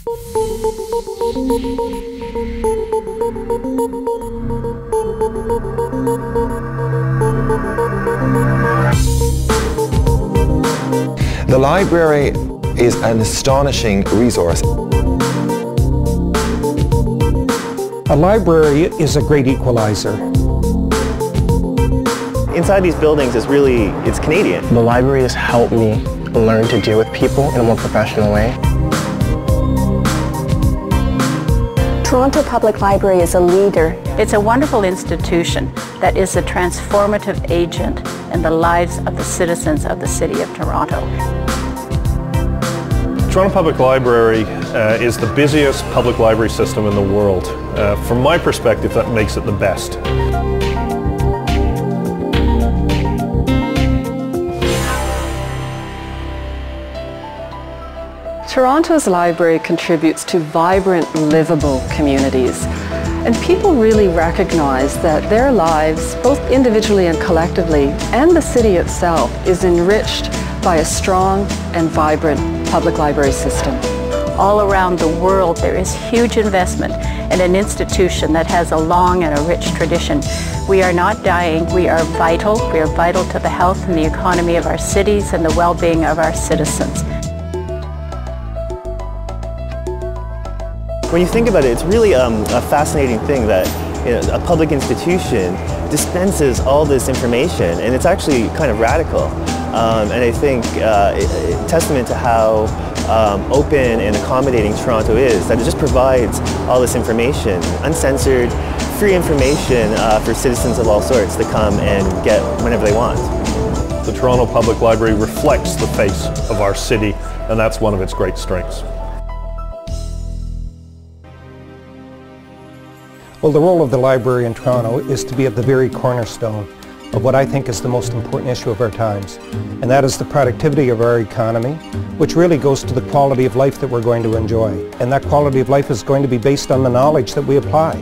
The library is an astonishing resource. A library is a great equalizer. Inside these buildings is really, it's Canadian. The library has helped me learn to deal with people in a more professional way. Toronto Public Library is a leader. It's a wonderful institution that is a transformative agent in the lives of the citizens of the City of Toronto. Toronto Public Library is the busiest public library system in the world. From my perspective, that makes it the best. Toronto's library contributes to vibrant, livable communities. And people really recognize that their lives, both individually and collectively, and the city itself, is enriched by a strong and vibrant public library system. All around the world, there is huge investment in an institution that has a long and a rich tradition. We are not dying, we are vital. We are vital to the health and the economy of our cities and the well-being of our citizens. When you think about it, it's really a fascinating thing that a public institution dispenses all this information, and it's actually kind of radical. And I think testament to how open and accommodating Toronto is, that it just provides all this information, uncensored, free information for citizens of all sorts to come and get whenever they want. The Toronto Public Library reflects the face of our city, and that's one of its great strengths. Well, the role of the library in Toronto is to be at the very cornerstone of what I think is the most important issue of our times, and that is the productivity of our economy, which really goes to the quality of life that we're going to enjoy. And that quality of life is going to be based on the knowledge that we apply,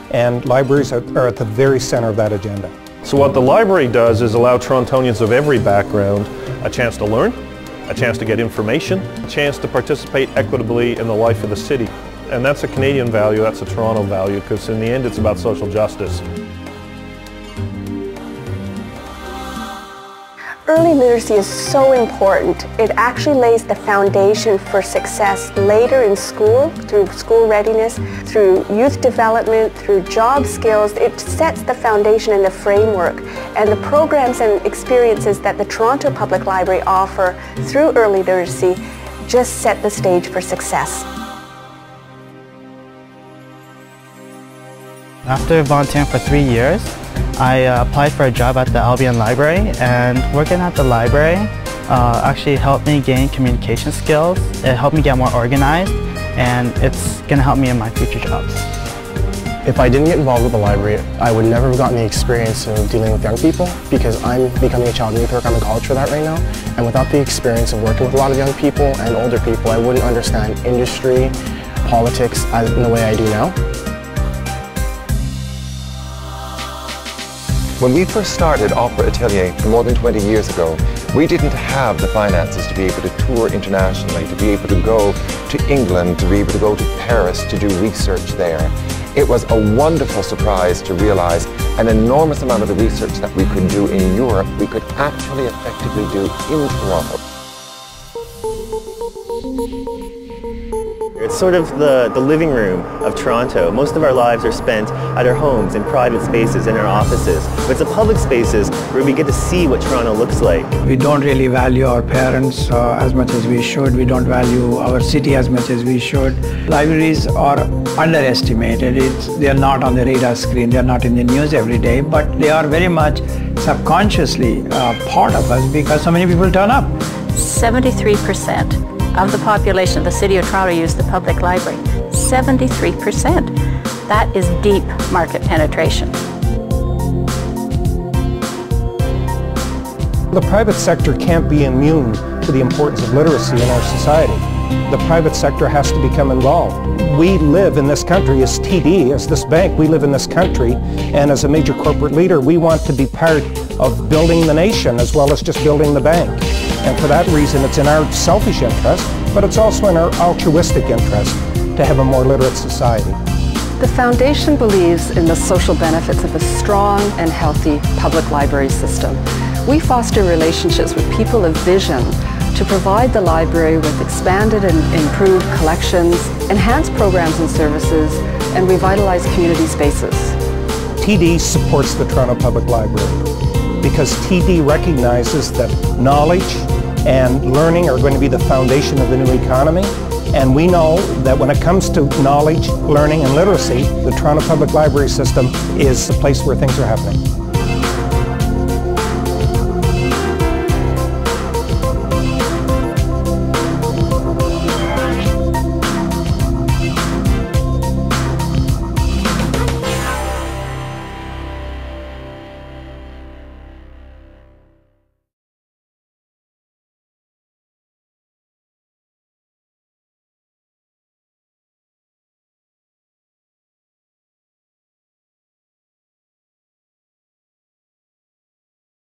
and libraries are at the very center of that agenda. So what the library does is allow Torontonians of every background a chance to learn, a chance to get information, a chance to participate equitably in the life of the city. And that's a Canadian value, that's a Toronto value, because in the end it's about social justice. Early literacy is so important. It actually lays the foundation for success later in school, through school readiness, through youth development, through job skills. It sets the foundation and the framework. And the programs and experiences that the Toronto Public Library offer through early literacy just set the stage for success. After volunteering for 3 years, I applied for a job at the Albion Library, and working at the library actually helped me gain communication skills. It helped me get more organized, and it's going to help me in my future jobs. If I didn't get involved with the library, I would never have gotten the experience of dealing with young people, because I'm becoming a child and youth worker. I'm in college for that right now, and without the experience of working with a lot of young people and older people, I wouldn't understand industry, politics in the way I do now. When we first started Opera Atelier more than 20 years ago, we didn't have the finances to be able to tour internationally, to be able to go to England, to be able to go to Paris to do research there. It was a wonderful surprise to realize an enormous amount of the research that we could do in Europe, we could actually effectively do in Toronto. It's sort of the living room of Toronto. Most of our lives are spent at our homes, in private spaces, in our offices. But it's the public spaces where we get to see what Toronto looks like. We don't really value our parents as much as we should. We don't value our city as much as we should. Libraries are underestimated. They are not on the radar screen. They are not in the news every day, but they are very much subconsciously part of us because so many people turn up. 73% of the population of the City of Toronto use the public library. 73%. That is deep market penetration. The private sector can't be immune to the importance of literacy in our society. The private sector has to become involved. We live in this country as TD, as this bank, we live in this country, and as a major corporate leader, we want to be part of building the nation as well as just building the bank. And for that reason, it's in our selfish interest but it's also in our altruistic interest to have a more literate society. The Foundation believes in the social benefits of a strong and healthy public library system. We foster relationships with people of vision to provide the library with expanded and improved collections, enhanced programs and services, and revitalized community spaces. TD supports the Toronto Public Library because TD recognizes that knowledge and learning are going to be the foundation of the new economy. And we know that when it comes to knowledge, learning, and literacy, the Toronto Public Library system is the place where things are happening.